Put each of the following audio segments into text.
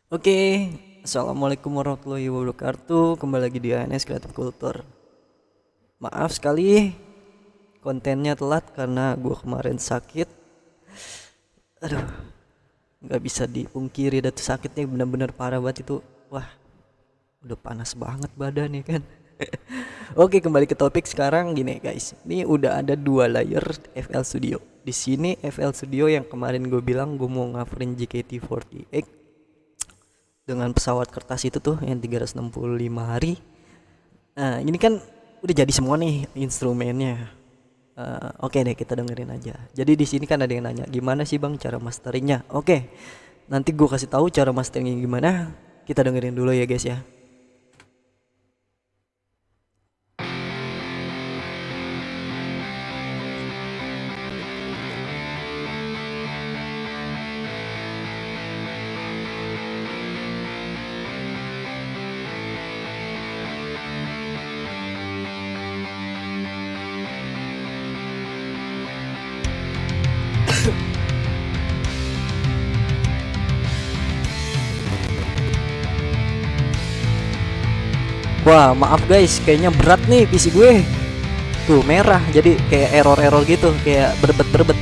Oke, assalamualaikum warahmatullahi wabarakatuh. Kembali lagi di ANS Creative Culture. Maaf sekali kontennya telat karena gue kemarin sakit. Aduh, nggak bisa dipungkiri, dan tuh sakitnya bener-bener parah banget itu. Wah, udah panas banget badan ya kan. Oke, kembali ke topik sekarang. Gini guys, ini udah ada dua layer FL Studio. Di sini FL Studio yang kemarin gue bilang gue mau ngaverin JKT48 dengan pesawat kertas itu tuh yang 365 hari. Nah, ini kan udah jadi semua nih instrumennya. Oke deh, kita dengerin aja. Jadi di sini kan ada yang nanya, gimana sih bang cara masteringnya? Oke, nanti gue kasih tahu cara masteringnya gimana. Kita dengerin dulu ya guys ya. Wah, maaf guys, kayaknya berat nih PC gue. Tuh merah, jadi kayak error-error gitu, kayak berbet-berbet.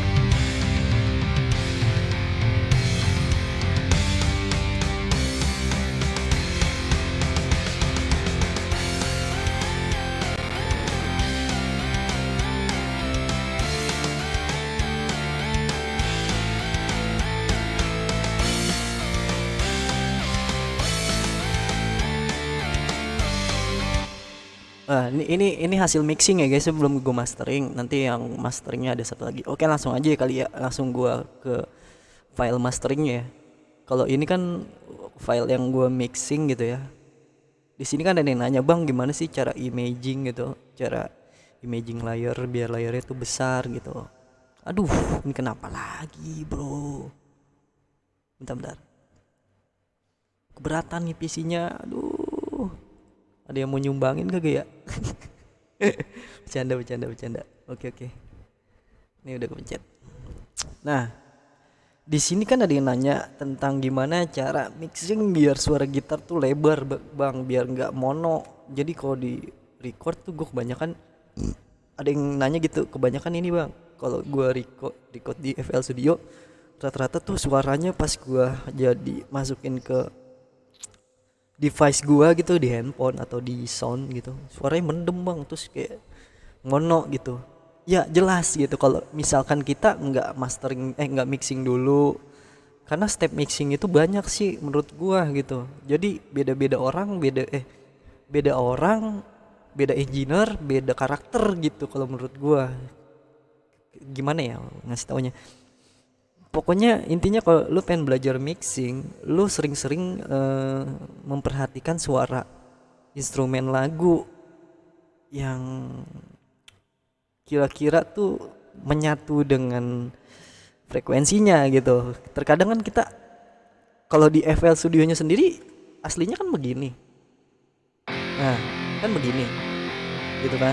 Ini hasil mixing ya guys, sebelum gue mastering. Nanti yang masteringnya ada satu lagi. Oke, langsung aja ya kali ya, langsung gue ke file masteringnya ya. Kalau ini kan file yang gue mixing gitu ya. Di sini kan ada yang nanya, bang gimana sih cara imaging gitu, cara imaging layer biar layarnya tuh besar gitu. Aduh, ini kenapa lagi bro? Bentar-bentar, keberatan nih PC-nya. Aduh, ada yang mau nyumbangin kagak ya? Bercanda. Oke. Ini udah kepencet. Nah, di sini kan ada yang nanya tentang gimana cara mixing biar suara gitar tuh lebar bang, biar nggak mono. Jadi kalau di record tuh gue kebanyakan, ada yang nanya gitu, kebanyakan ini bang, kalau gue record di FL Studio, rata-rata tuh suaranya pas gue jadi masukin ke device gue gitu, di handphone atau di sound gitu, suaranya mendem bang, terus kayak ngono gitu. Ya jelas gitu kalau misalkan kita nggak mixing dulu, karena step mixing itu banyak sih menurut gua gitu. Jadi beda orang, beda engineer, beda karakter gitu kalau menurut gua. Gimana ya ngasih taunya, pokoknya intinya kalau lu pengen belajar mixing, lu sering-sering memperhatikan suara instrumen lagu yang kira-kira tuh menyatu dengan frekuensinya gitu. Terkadang kan kita kalau di FL Studionya sendiri aslinya kan begini, nah kan begini gitu kan.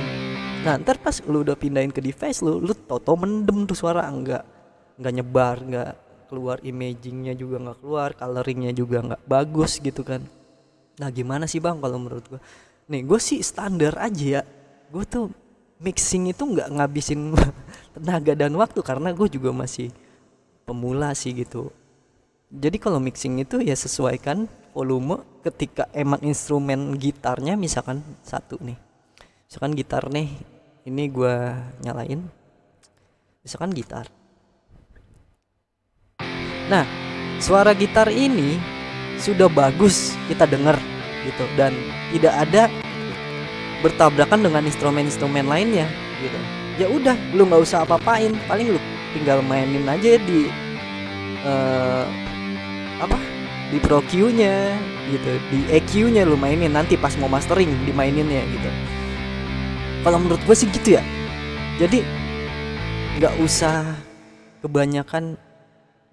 Nah ntar pas lu udah pindahin ke device lu toto mendem tuh suara, nggak nyebar, nggak keluar, imagingnya juga nggak keluar, coloringnya juga nggak bagus gitu kan. Nah gimana sih bang kalau menurut gua? Nih gue sih standar aja ya. Gue tuh mixing itu nggak ngabisin tenaga dan waktu, karena gue juga masih pemula sih gitu. Jadi kalau mixing itu ya sesuaikan volume ketika emang instrumen gitarnya, misalkan satu nih, misalkan gitar nih, ini gue nyalain, misalkan gitar. Nah suara gitar ini sudah bagus kita denger gitu, dan tidak ada bertabrakan dengan instrumen-instrumen lainnya gitu. Ya udah, lu nggak usah apa-apain, paling lu tinggal mainin aja di uh, apa di Pro Q-nya gitu, di EQ-nya lu mainin, nanti pas mau mastering dimaininnya gitu. Kalau menurut gue sih gitu ya. Jadi nggak usah kebanyakan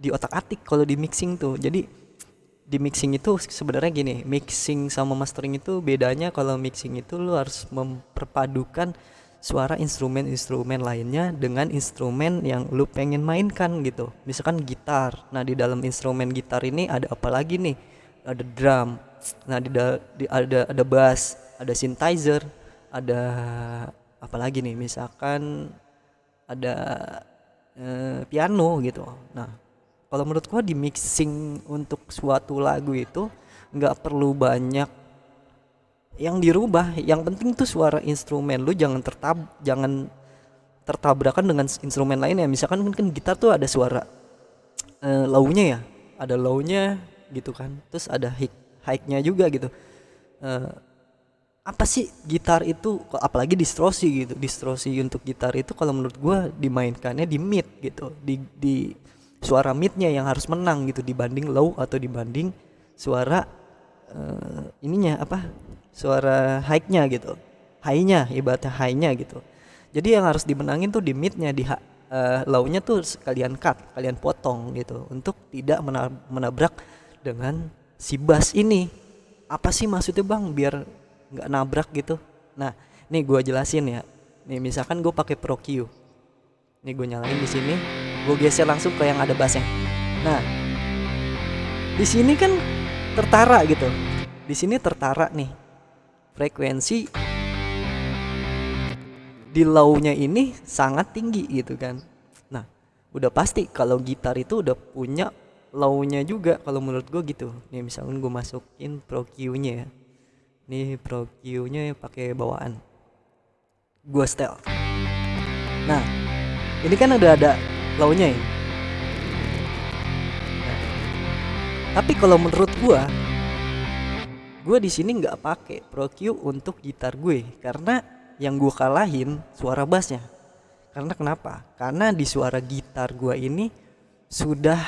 di otak-atik kalau di mixing tuh. Jadi di mixing itu sebenarnya gini, mixing sama mastering itu bedanya, kalau mixing itu lu harus memperpadukan suara instrumen-instrumen lainnya dengan instrumen yang lu pengen mainkan gitu. Misalkan gitar, nah di dalam instrumen gitar ini ada apa lagi nih, ada drum. Nah ada bass, ada synthesizer, ada apa lagi nih, misalkan ada piano gitu. Nah kalau menurut gua di mixing untuk suatu lagu itu nggak perlu banyak yang dirubah, yang penting tuh suara instrumen lu jangan tertabrakan dengan instrumen lainnya. Misalkan kan gitar tuh ada suara low-nya ya, ada low-nya gitu kan, terus ada high-nya juga gitu. Apa sih gitar itu, apalagi distorsi gitu, distorsi untuk gitar itu kalau menurut gua dimainkannya di mid gitu, di suara midnya yang harus menang gitu dibanding low atau dibanding suara ininya apa, suara high-nya gitu, high-nya, ibaratnya high-nya gitu. Jadi yang harus dimenangin tuh di midnya, di low-nya tuh kalian cut, kalian potong gitu untuk tidak menabrak dengan si bass ini. Apa sih maksudnya bang biar nggak nabrak gitu? Nah nih gue jelasin ya. Nih misalkan gue pakai Pro Q, nih gue nyalain di sini, gue geser langsung ke yang ada bassnya. Nah di sini kan tertara gitu, di sini tertara nih frekuensi di low-nya ini sangat tinggi gitu kan. Nah udah pasti kalau gitar itu udah punya low-nya juga kalau menurut gue gitu. Nih misalkan gue masukin Pro Q-nya ya, nih Pro Q-nya pakai bawaan gue setel. Nah ini kan udah ada low-nya ya. Nah, tapi kalau menurut gue di sini nggak pakai Pro Q untuk gitar gue karena yang gue kalahin suara bassnya. Karena kenapa? Karena di suara gitar gue ini sudah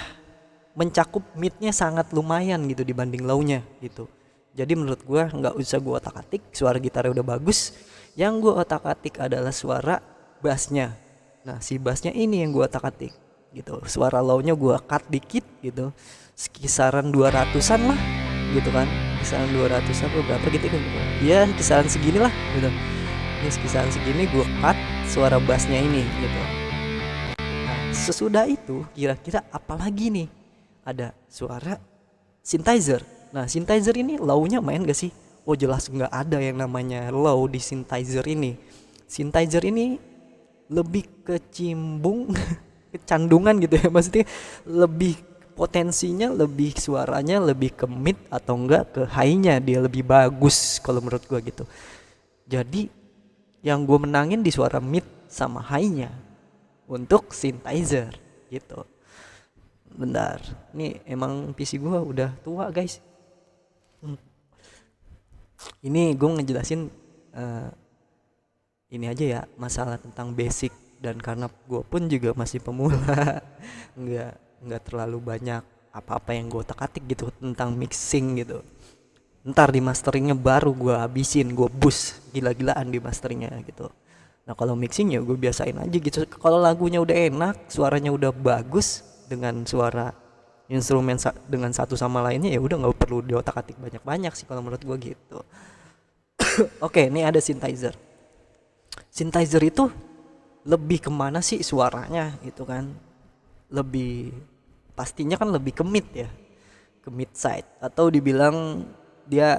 mencakup midnya sangat lumayan gitu dibanding low-nya gitu. Jadi menurut gue nggak usah gue otak-atik, suara gitarnya udah bagus. Yang gue otak-atik adalah suara bassnya. Nah si bassnya ini yang gue otak-atik gitu. Suara low-nya gue cut dikit gitu, kisaran 200-an lah gitu kan, kisaran 200 apa berapa gitu kan ya, kisaran segini lah gitu ya, kisaran segini gue cut suara bassnya ini gitu. Nah sesudah itu kira-kira apa lagi nih, ada suara synthesizer. Nah synthesizer ini low-nya main gak sih? Oh jelas nggak ada yang namanya low di synthesizer ini. Synthesizer ini lebih kecimbung kecandungan gitu ya, maksudnya lebih potensinya, lebih suaranya lebih ke mid atau enggak ke high-nya dia lebih bagus kalau menurut gua gitu. Jadi yang gue menangin di suara mid sama high-nya untuk synthesizer gitu. Bentar, ini emang PC gua udah tua guys. Ini gue ngejelasin ini aja ya, masalah tentang basic, dan karena gue pun juga masih pemula nggak terlalu banyak apa-apa yang gue otak-atik gitu tentang mixing gitu. Ntar di masteringnya baru gue habisin, gue boost gila-gilaan di masteringnya gitu. Nah kalau mixing ya gue biasain aja gitu. Kalau lagunya udah enak, suaranya udah bagus dengan suara instrumen dengan satu sama lainnya, ya udah nggak perlu di otak-atik banyak-banyak sih kalau menurut gue gitu. Oke, ini ada synthesizer. Synthesizer itu lebih kemana sih suaranya gitu kan? Lebih pastinya kan lebih ke mid ya, ke mid side, atau dibilang dia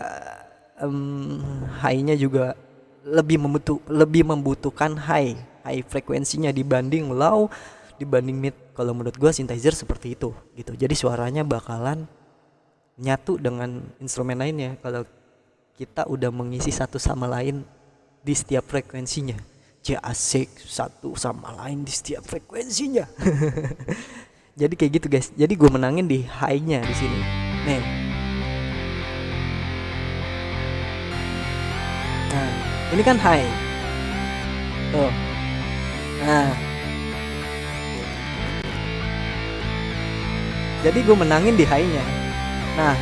high-nya juga lebih membutuhkan high frekuensinya dibanding low, dibanding mid. Kalau menurut gua synthesizer seperti itu gitu. Jadi suaranya bakalan nyatu dengan instrumen lainnya kalau kita udah mengisi satu sama lain di setiap frekuensinya. Asik, satu sama lain di setiap frekuensinya. Jadi kayak gitu guys. Jadi gue menangin di high-nya di sini. Nih. Nah, ini kan high. Tuh. Nah. Jadi gue menangin di high-nya. Nah,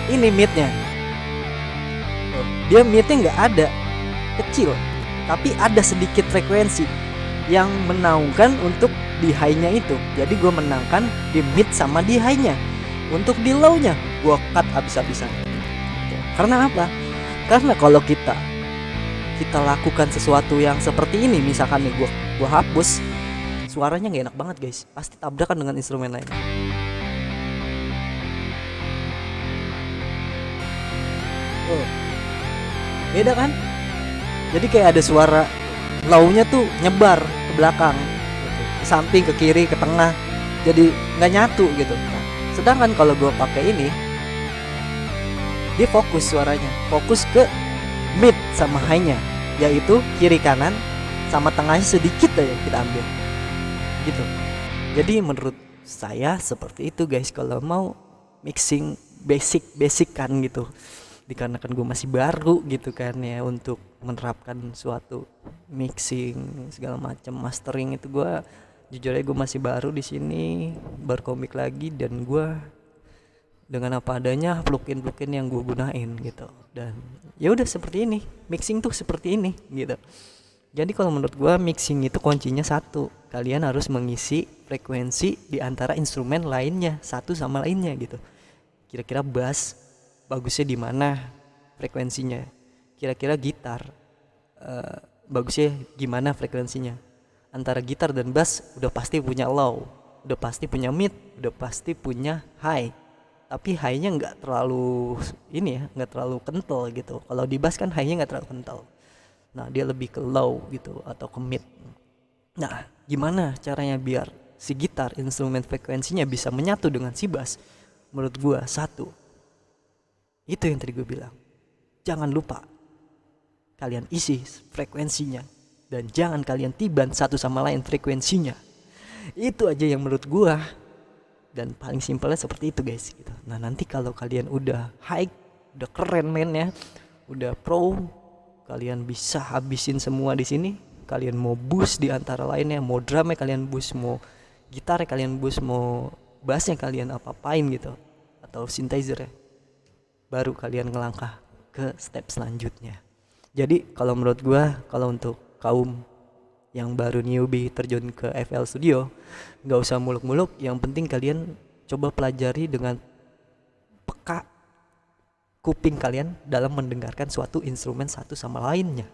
ini mid-nya. Tuh. Dia mid-nya nggak ada, kecil. Tapi ada sedikit frekuensi yang menaungkan untuk di high-nya itu. Jadi gue menangkan di mid sama di high-nya. Untuk di low-nya gue cut habis-habisan. Karena apa? Karena kalau kita lakukan sesuatu yang seperti ini, misalkan nih gue hapus, suaranya nggak enak banget guys. Pasti tabrakan dengan instrumen lain. Tuh, beda kan? Jadi kayak ada suara low-nya tuh nyebar ke belakang gitu. Ke samping, ke kiri, ke tengah. Jadi nggak nyatu gitu. Nah, sedangkan kalau gue pakai ini, dia fokus suaranya, fokus ke mid sama high-nya, yaitu kiri kanan sama tengahnya sedikit aja kita ambil gitu. Jadi menurut saya seperti itu guys, kalau mau mixing basic kan gitu. Dikarenakan gue masih baru gitu kan ya untuk menerapkan suatu mixing segala macam mastering itu, gue jujur aja gue masih baru di sini, baru komik lagi, dan gue dengan apa adanya plugin yang gue gunain gitu. Dan ya udah seperti ini, mixing tuh seperti ini gitu. Jadi kalau menurut gue mixing itu kuncinya satu, kalian harus mengisi frekuensi di antara instrumen lainnya satu sama lainnya gitu. Kira-kira bass bagusnya di mana frekuensinya, kira-kira gitar bagusnya gimana frekuensinya. Antara gitar dan bass udah pasti punya low, udah pasti punya mid, udah pasti punya high. Tapi high-nya nggak terlalu ini ya, nggak terlalu kental gitu. Kalau di bass kan high-nya nggak terlalu kental. Nah dia lebih ke low gitu atau ke mid. Nah gimana caranya biar si gitar instrumen frekuensinya bisa menyatu dengan si bass? Menurut gua satu, itu yang tadi gue bilang, jangan lupa kalian isi frekuensinya, dan jangan kalian tiban satu sama lain frekuensinya. Itu aja yang menurut gua, dan paling simpelnya seperti itu guys gitu. Nah nanti kalau kalian udah high, udah keren mainnya, udah pro, kalian bisa habisin semua di sini. Kalian mau boost di antara lainnya, mau drumnya kalian boost, mau gitarnya kalian boost, mau bassnya kalian apa-apain gitu, atau synthesizer ya, baru kalian ngelangkah ke step selanjutnya. Jadi kalau menurut gua, kalau untuk kaum yang baru newbie terjun ke FL Studio, nggak usah muluk-muluk, yang penting kalian coba pelajari dengan peka kuping kalian dalam mendengarkan suatu instrumen satu sama lainnya.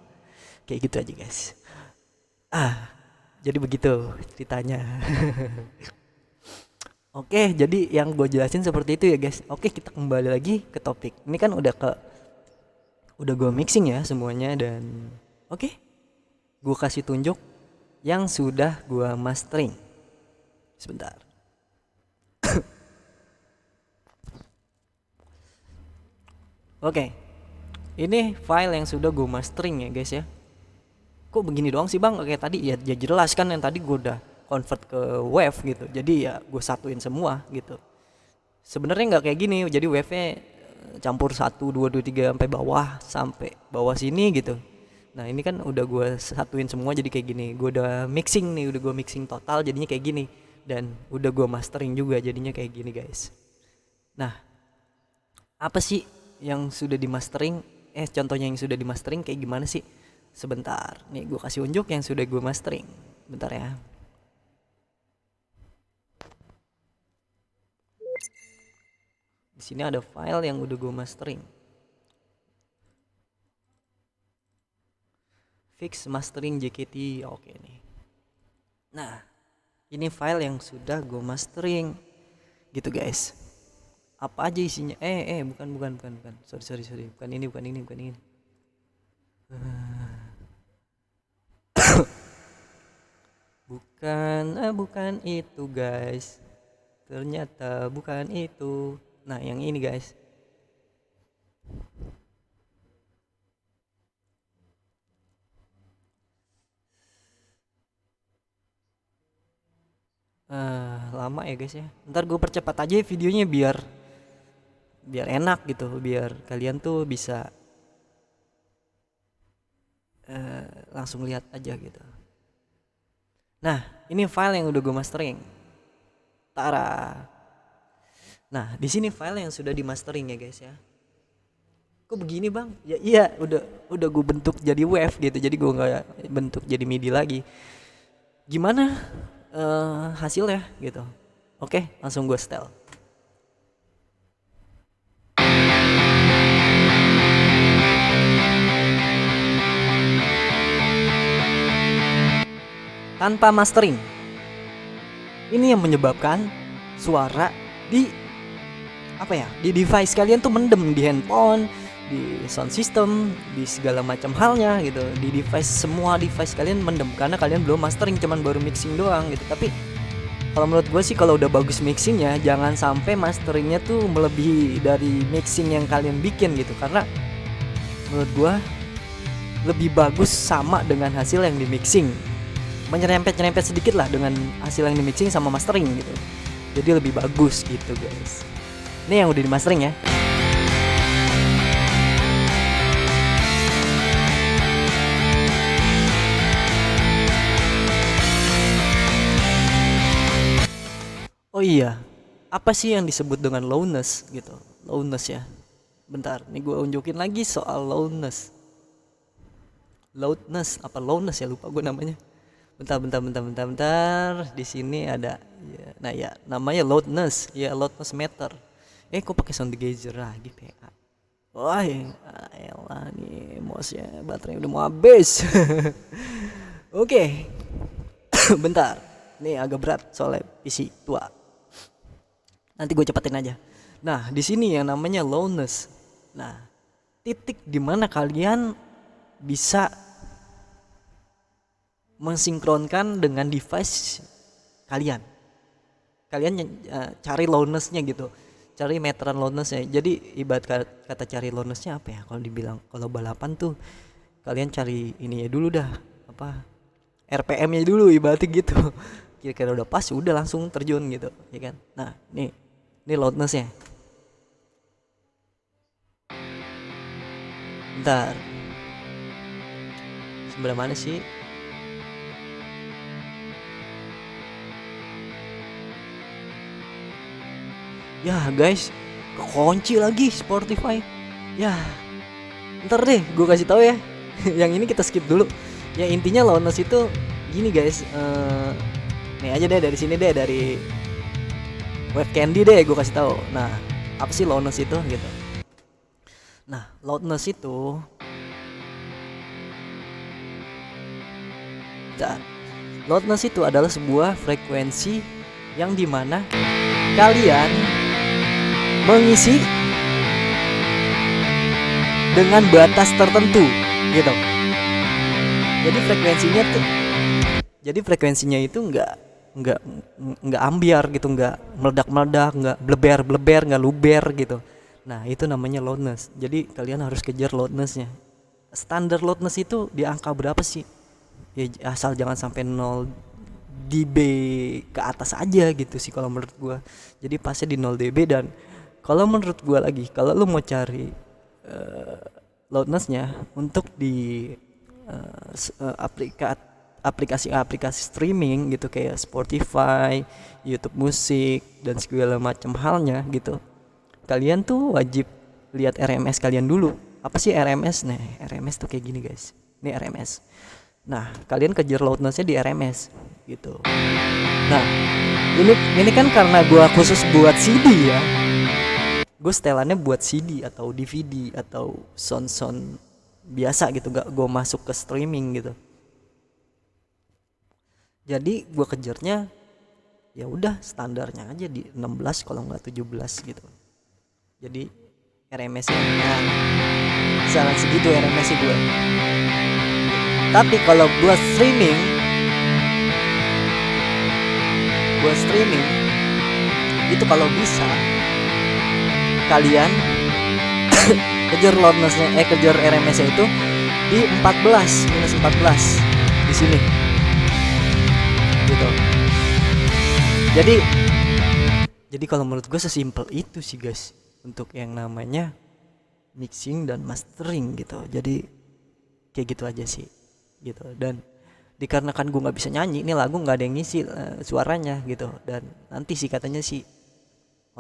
Kayak gitu aja guys. Jadi begitu ceritanya. Oke, jadi yang gue jelasin seperti itu ya guys. Oke, kita kembali lagi ke topik. Ini kan udah gue mixing ya semuanya, dan oke, gue kasih tunjuk yang sudah gue mastering. Sebentar. Oke, ini file yang sudah gue mastering ya guys ya. Kok begini doang sih bang? Kayak tadi ya jelas kan, yang tadi gue udah convert ke wave gitu. Jadi ya gue satuin semua gitu. Sebenarnya nggak kayak gini. Jadi wave-nya campur 1, 2, 3 sampai bawah sini gitu. Nah ini kan udah gue satuin semua jadi kayak gini. Gue udah mixing nih, udah gue mixing total jadinya kayak gini. Dan udah gue mastering juga jadinya kayak gini guys. Nah apa sih yang sudah di mastering? Contohnya yang sudah di mastering kayak gimana sih? Sebentar, nih gue kasih unjuk yang sudah gue mastering. Bentar ya. Di sini ada file yang udah gue mastering. Fix mastering JKT, oke nih. Nah, ini file yang sudah gue mastering, gitu guys. Apa aja isinya? Bukan. Sorry. Bukan ini. Bukan itu guys. Ternyata bukan itu. Nah yang ini guys. Lama ya guys ya. Ntar gue percepat aja videonya biar enak gitu, biar kalian tuh bisa langsung lihat aja gitu. Nah ini file yang udah gue mastering. Tara. Nah di sini file yang sudah di mastering ya guys ya. Kok begini bang? Ya iya, udah gue bentuk jadi wave gitu, jadi gue nggak bentuk jadi MIDI lagi. Gimana hasilnya gitu? Oke, langsung gue setel. Tanpa mastering. Ini yang menyebabkan suara di device kalian tuh mendem, di handphone, di sound system, di segala macam halnya gitu, di device, semua device kalian mendem karena kalian belum mastering, cuman baru mixing doang gitu. Tapi kalau menurut gue sih kalau udah bagus mixingnya, jangan sampai masteringnya tuh melebihi dari mixing yang kalian bikin gitu, karena menurut gue lebih bagus sama dengan hasil yang di mixing, menyerempet sedikit lah dengan hasil yang di mixing sama mastering gitu, jadi lebih bagus gitu guys. Ini yang udah di mastering ya. Oh iya, apa sih yang disebut dengan loudness gitu? Loudness ya. Bentar, nih gue unjukin lagi soal loudness. Loudness apa loudness ya, lupa gue namanya. Bentar. Di sini ada ya, nah ya namanya loudness. Ya loudness meter. Kok pakai sound gauger lagi PA. Wah, elah nih mouse-nya baterainya udah mau habis. Oke. Bentar. Nih agak berat soalnya PC tua. Nanti gue cepetin aja. Nah, di sini yang namanya loudness. Nah, titik dimana kalian bisa mensinkronkan dengan device kalian. Kalian cari loudnessnya gitu, cari meteran loudnessnya. Jadi ibarat kata cari loudnessnya apa ya? Kalau dibilang kalau balapan tuh kalian cari ini ya dulu dah, apa RPM-nya dulu ibaratnya gitu. Kira-kira udah pas, udah langsung terjun gitu, ya kan? Nah, ini loudnessnya. Bentar, sebelah mana sih? Ya guys, kekunci lagi Spotify. Ya, ntar deh gue kasih tahu ya. Yang ini kita skip dulu. Ya intinya loudness itu gini guys. Nih aja deh dari sini deh, dari Web Candy deh gue kasih tahu. Nah, apa sih loudness itu gitu? Nah, loudness itu loudness itu adalah sebuah frekuensi yang dimana kalian mengisi dengan batas tertentu gitu. Jadi frekuensinya itu nggak ambiar gitu, nggak meledak-meledak, nggak bleber, nggak luber gitu. Nah, itu namanya loudness. Jadi kalian harus kejar loudnessnya. Standar loudness itu di angka berapa sih? Ya asal jangan sampai 0 dB ke atas aja gitu sih kalau menurut gua. Jadi pasnya di 0 dB. Dan kalau menurut gua lagi, kalau lu mau cari loudnessnya untuk di aplikasi streaming gitu kayak Spotify, YouTube Musik dan segala macam halnya gitu, kalian tuh wajib lihat RMS kalian dulu. Apa sih RMS? Nah, RMS tuh kayak gini guys. Ini RMS. Nah, kalian kejar loudnessnya di RMS gitu. Nah, ini kan karena gua khusus buat CD ya. Gue setelannya buat CD atau DVD atau sound biasa gitu, gak gue masuk ke streaming gitu. Jadi gue kejarnya ya udah standarnya aja di 16 kalau nggak 17 gitu. Jadi RMS-nya saran segitu RMS gue. Tapi kalau buat streaming itu kalau bisa kalian kejar loudnessnya, kejar RMS-nya itu di 14 di sini gitu. Jadi kalau menurut gue sesimpel itu sih guys untuk yang namanya mixing dan mastering gitu. Jadi kayak gitu aja sih gitu. Dan dikarenakan gue nggak bisa nyanyi, ini lagu nggak ada yang ngisi suaranya gitu. Dan nanti sih katanya sih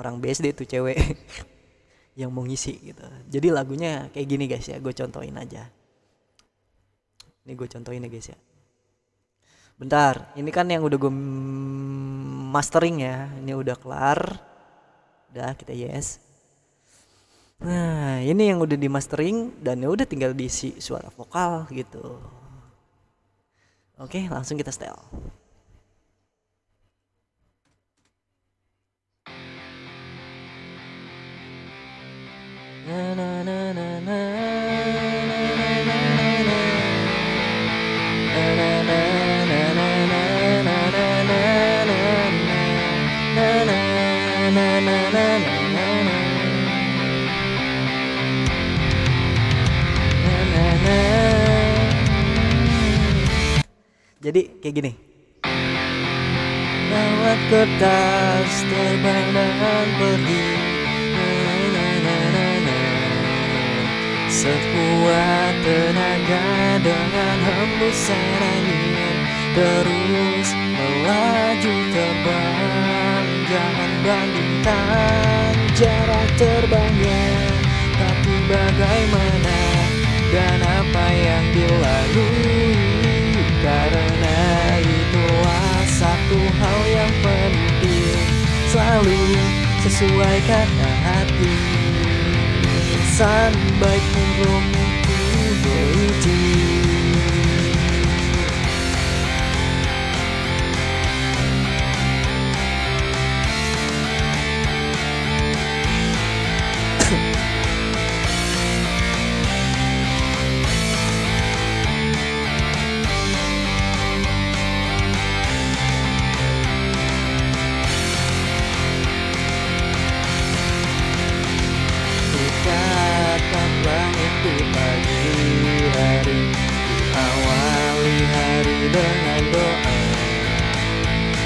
orang BSD tuh cewek yang mau ngisi gitu. Jadi lagunya kayak gini guys ya, gue contohin aja. Ini gue contohin ya guys ya. Bentar, ini kan yang udah gue mastering ya. Ini udah kelar. Udah, kita yes. Nah, ini yang udah di mastering dan ya udah tinggal diisi suara vokal gitu. Oke, langsung kita setel. Na na na na na Jadi kayak gini. Lewat kertas terbang dan pergi, sekuat tenaga dengan hembusan angin, terus melaju terbang. Jangan bandingkan jarak terbangnya, tapi bagaimana dan apa yang dilalui. Karena itulah satu hal yang penting, selalu sesuai kata hati. Sampai burung itu berhenti. Itu pagi hari, awali hari dengan doa.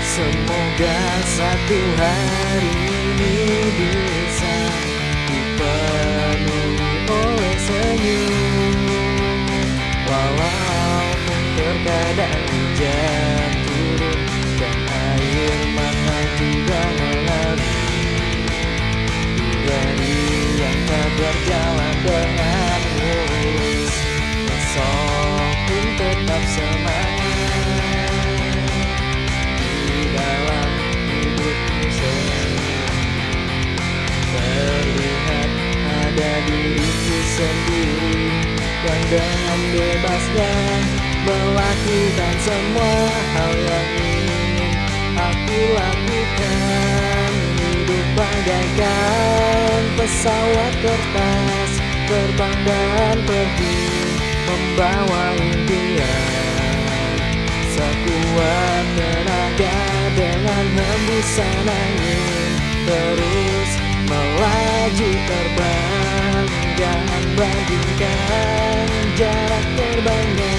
Semoga satu hari ini bisa dipenuhi oleh senyum. Walaupun terkadang hujan turun dan air mata juga mengalir, di hari yang tak berjalan dengan mulus, besok pun tetap semangat. Di dalam hidupmu terlihat ada diriku sendiri yang dengan bebasnya melakukan semua hal yang ingin aku lakukan. Hidup bagaikan pesawat kertas, terbang dan pergi, membawa impian. Sekuat tenaga dengan hembusan angin, terus melaju terbang. Jangan bandingkan jarak terbangnya,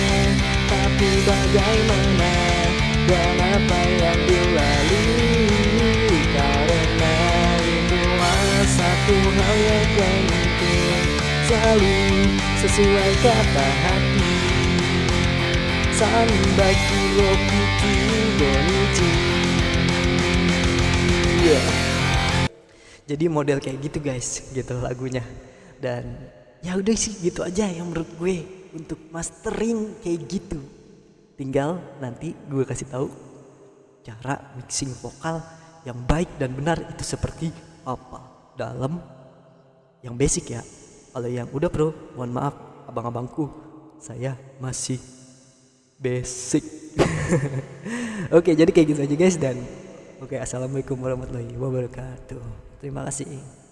tapi bagaimana dan apa yang dilalui. Karena itulah satu hal yang penting, selalu sesuai kata hati. Sampai kurokutu bonichi. Jadi model kayak gitu guys, gitu lagunya. Dan ya udah sih gitu aja yang menurut gue untuk mastering kayak gitu. Tinggal nanti gue kasih tahu cara mixing vokal yang baik dan benar itu seperti apa dalam yang basic ya. Kalau yang udah pro, mohon maaf abang-abangku, saya masih basic. Oke, jadi kayak gitu aja guys. Dan oke, assalamualaikum warahmatullahi wabarakatuh. Terima kasih.